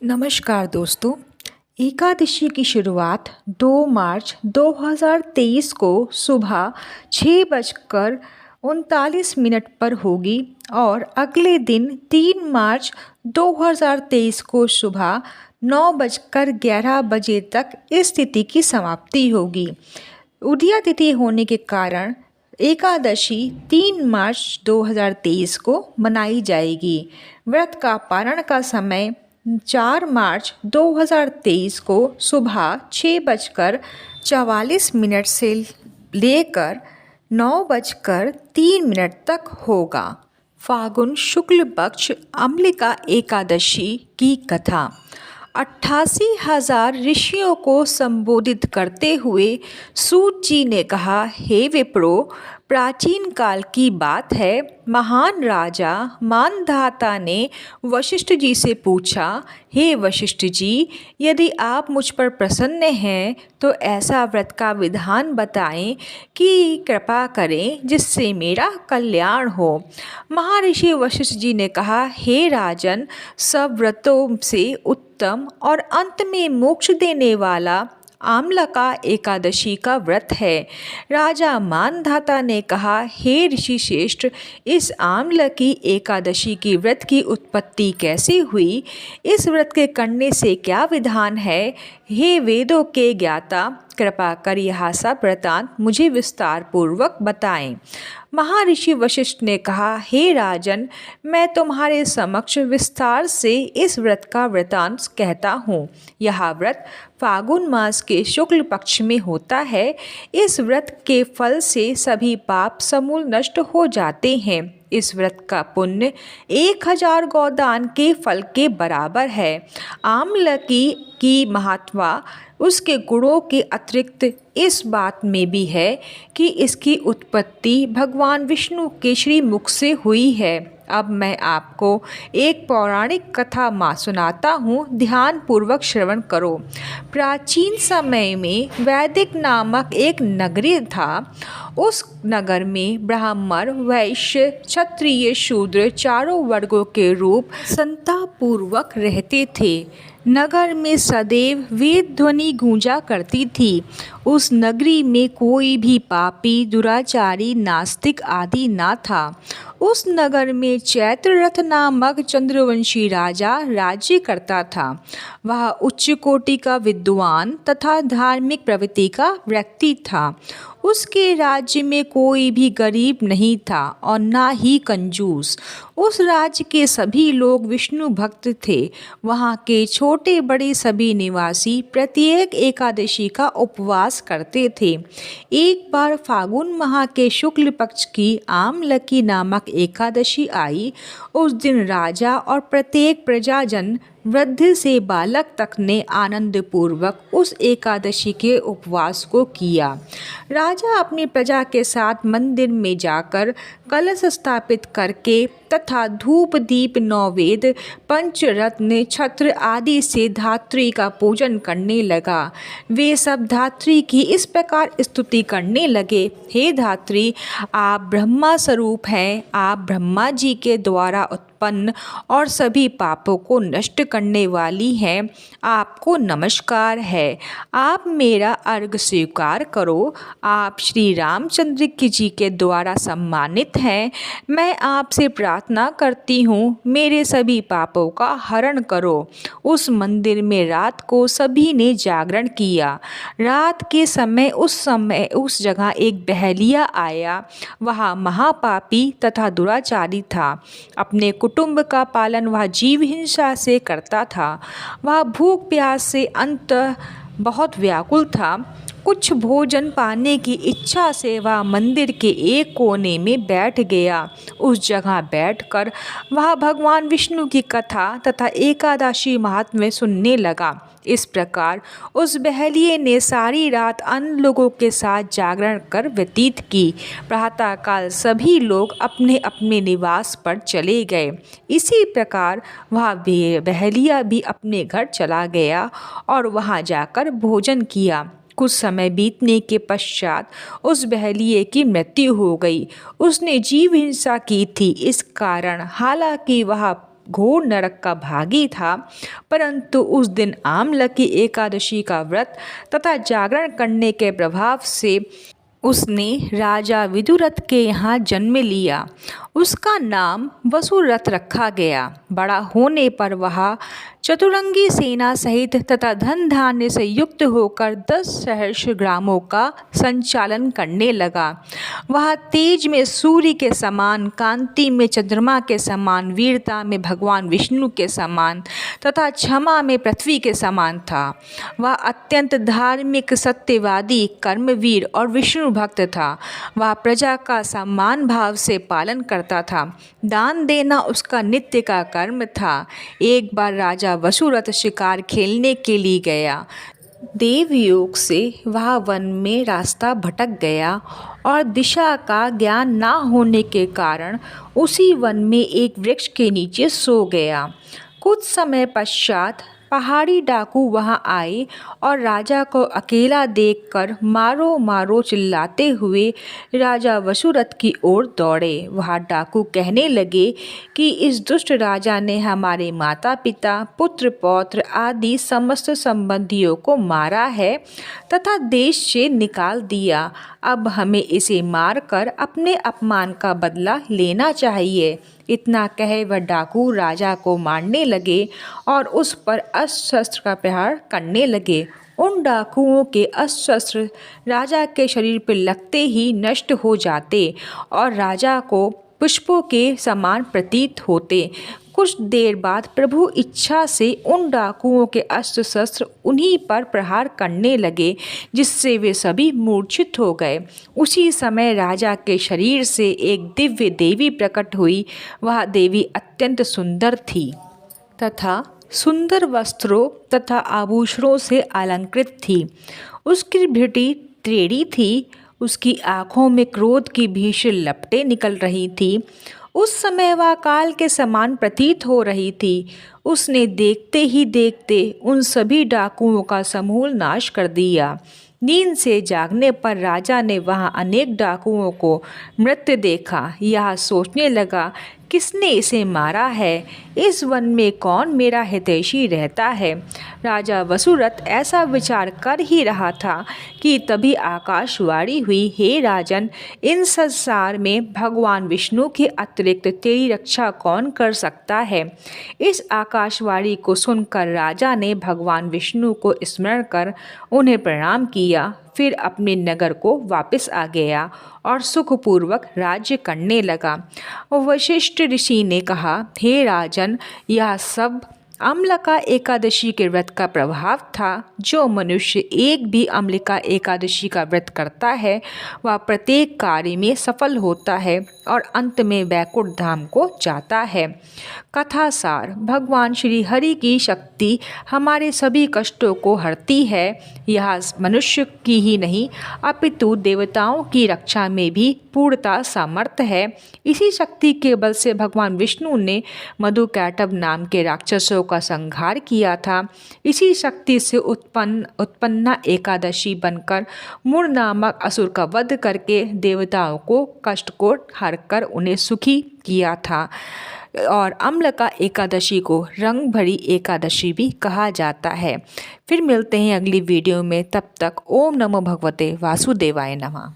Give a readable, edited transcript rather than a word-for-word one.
नमस्कार दोस्तों। एकादशी की शुरुआत 2 मार्च 2023 को सुबह 6:39 पर होगी और अगले दिन 3 मार्च 2023 को सुबह 9:11 बजे तक इस तिथि की समाप्ति होगी। उदया तिथि होने के कारण एकादशी 3 मार्च 2023 को मनाई जाएगी। व्रत का पारण का समय 4 मार्च 2023 को सुबह 6:44 से लेकर 9:03 तक होगा। फागुन शुक्ल पक्ष अम्लिका एकादशी की कथा। 88,000 ऋषियों को संबोधित करते हुए सूत जी ने कहा, हे विप्रो, प्राचीन काल की बात है। महान राजा मानधाता ने वशिष्ठ जी से पूछा, हे वशिष्ठ जी, यदि आप मुझ पर प्रसन्न हैं तो ऐसा व्रत का विधान बताएं कि कृपा करें जिससे मेरा कल्याण हो। महर्षि वशिष्ठ जी ने कहा, हे राजन, सब व्रतों से उत्तम और अंत में मोक्ष देने वाला आम्लका एकादशी का व्रत है। राजा मानधाता ने कहा, हे ऋषि श्रेष्ठ, इस आम्लकी एकादशी की व्रत की उत्पत्ति कैसे हुई? इस व्रत के करने से क्या विधान है? हे वेदों के ज्ञाता, कृपा कर यह सब वृतांत मुझे विस्तार पूर्वक बताएं। महर्षि वशिष्ठ ने कहा, हे राजन, मैं तुम्हारे समक्ष विस्तार से इस व्रत का वृतांत कहता हूँ। यह व्रत फागुन मास के शुक्ल पक्ष में होता है। इस व्रत के फल से सभी पाप समूल नष्ट हो जाते हैं। इस व्रत का पुण्य 1000 गौदान के फल के बराबर है। आम्लकी की महत्ता उसके गुणों के अतिरिक्त इस बात में भी है कि इसकी उत्पत्ति भगवान विष्णु के श्री मुख से हुई है। अब मैं आपको एक पौराणिक कथा सुनाता हूँ, ध्यान पूर्वक श्रवण करो। प्राचीन समय में वैदिक नामक एक नगरी था। उस नगर में ब्राह्मण, वैश्य, क्षत्रिय, शूद्र चारों वर्गों के रूप संतापूर्वक रहते थे। नगर में सदैव वेद ध्वनि गूंजा करती थी। उस नगरी में कोई भी पापी, दुराचारी, नास्तिक आदि ना था। उस नगर में चैत्ररथ नामक चंद्रवंशी राजा राज्य करता था। वह उच्च कोटि का विद्वान तथा धार्मिक प्रवृत्ति का व्यक्ति था। उसके राज्य में कोई भी गरीब नहीं था और ना ही कंजूस। उस राज्य के सभी लोग विष्णु भक्त थे। वहाँ के छोटे बड़े सभी निवासी प्रत्येक एकादशी का उपवास करते थे। एक बार फागुन माह के शुक्ल पक्ष की आम्लकी नामक एकादशी आई। उस दिन राजा और प्रत्येक प्रजाजन, वृद्ध से बालक तक ने आनंद पूर्वक उस एकादशी के उपवास को किया। राजा अपनी प्रजा के साथ मंदिर में जाकर कलश स्थापित करके तथा धूप दीप नौवेद पंचरत्न छत्र आदि से धात्री का पूजन करने लगा। वे सब धात्री की इस प्रकार स्तुति करने लगे, हे धात्री, आप ब्रह्मा स्वरूप हैं। आप ब्रह्मा जी के द्वारा उत्पन्न और सभी पापों को नष्ट करने वाली हैं। आपको नमस्कार है। आप मेरा अर्घ स्वीकार करो। आप श्री रामचंद्र जी के द्वारा सम्मानित हैं। मैं आपसे प्रार्थना करती हूँ, मेरे सभी पापों का हरण करो। उस मंदिर में रात को सभी ने जागरण किया। रात के समय उस जगह एक बहेलिया आया। वह महापापी तथा दुराचारी था। अपने कुटुंब का पालन वह जीव हिंसा से करता था। वह भूख प्यास से अंत बहुत व्याकुल था। कुछ भोजन पाने की इच्छा से वह मंदिर के एक कोने में बैठ गया। उस जगह बैठकर वह भगवान विष्णु की कथा तथा एकादशी महात्म्य सुनने लगा। इस प्रकार उस बहेलिये ने सारी रात अन्य लोगों के साथ जागरण कर व्यतीत की। प्रातःकाल सभी लोग अपने अपने निवास पर चले गए। इसी प्रकार वह बहेलिया भी अपने घर चला गया और वहां जाकर भोजन किया। कुछ समय बीतने के पश्चात उस बहेलिये की मृत्यु हो गई। उसने जीव हिंसा की थी। इस कारण हालांकि वह घोर नरक का भागी था, परंतु उस दिन आमलकी एकादशी का व्रत तथा जागरण करने के प्रभाव से उसने राजा विदुरथ के यहाँ जन्म लिया। उसका नाम वसुरथ रखा गया। बड़ा होने पर वह चतुरंगी सेना सहित तथा धन धान्य से युक्त होकर 10 सहस्र ग्रामों का संचालन करने लगा। वह तेज में सूर्य के समान, कांति में चंद्रमा के समान, वीरता में भगवान विष्णु के समान तथा क्षमा में पृथ्वी के समान था। वह अत्यंत धार्मिक, सत्यवादी, कर्मवीर और विष्णु भक्त था। वह प्रजा का सम्मान भाव से पालन करता था। दान देना उसका नित्य का कर्म था। एक बार राजा वसुरथ शिकार खेलने के लिए गया। देवयोग से वह वन में रास्ता भटक गया और दिशा का ज्ञान ना होने के कारण उसी वन में एक वृक्ष के नीचे सो गया। कुछ समय पश्चात पहाड़ी डाकू वहां आए और राजा को अकेला देखकर मारो मारो चिल्लाते हुए राजा वसुरथ की ओर दौड़े। वह डाकू कहने लगे कि इस दुष्ट राजा ने हमारे माता पिता, पुत्र पौत्र आदि समस्त संबंधियों को मारा है तथा देश से निकाल दिया। अब हमें इसे मारकर अपने अपमान का बदला लेना चाहिए। इतना कहे वह डाकू राजा को मारने लगे और उस पर अस्त्र का प्रहार करने लगे। उन डाकुओं के अस्त्र राजा के शरीर पर लगते ही नष्ट हो जाते और राजा को पुष्पों के समान प्रतीत होते। कुछ देर बाद प्रभु इच्छा से उन डाकुओं के अस्त्र शस्त्र उन्हीं पर प्रहार करने लगे, जिससे वे सभी मूर्छित हो गए। उसी समय राजा के शरीर से एक दिव्य देवी प्रकट हुई। वह देवी अत्यंत सुंदर थी तथा सुंदर वस्त्रों तथा आभूषणों से अलंकृत थी। उसकी भृति टेढ़ी थी। उसकी आँखों में क्रोध की भीषण लपटें निकल रही थी। उस समय वह काल के समान प्रतीत हो रही थी। उसने देखते ही देखते उन सभी डाकुओं का समूल नाश कर दिया। नींद से जागने पर राजा ने वहाँ अनेक डाकुओं को मृत देखा। यह सोचने लगा, किसने इसे मारा है? इस वन में कौन मेरा हितैषी रहता है? राजा वसुरथ ऐसा विचार कर ही रहा था कि तभी आकाशवाणी हुई, हे राजन, इन संसार में भगवान विष्णु के अतिरिक्त तेरी रक्षा कौन कर सकता है? इस आकाशवाणी को सुनकर राजा ने भगवान विष्णु को स्मरण कर उन्हें प्रणाम किया। फिर अपने नगर को वापस आ गया और सुखपूर्वक राज्य करने लगा। वशिष्ठ ऋषि ने कहा, हे राजन, यह सब अम्लका एकादशी के व्रत का प्रभाव था। जो मनुष्य एक भी अम्लिका एकादशी का व्रत करता है वह प्रत्येक कार्य में सफल होता है और अंत में वैकुंठ धाम को जाता है। कथा सार, भगवान श्री हरि की शक्ति हमारे सभी कष्टों को हरती है। यह मनुष्य की ही नहीं अपितु देवताओं की रक्षा में भी पूर्णता सामर्थ्य है। इसी शक्ति के बल से भगवान विष्णु ने मधुकैटभ नाम के राक्षसों का संहार किया था। इसी शक्ति से उत्पन्ना एकादशी बनकर मूर नामक असुर का वध करके देवताओं को कष्ट को हरकर उन्हें सुखी किया था। और अम्लका एकादशी को रंग भरी एकादशी भी कहा जाता है। फिर मिलते हैं अगली वीडियो में। तब तक ओम नमो भगवते वासुदेवाय नमः।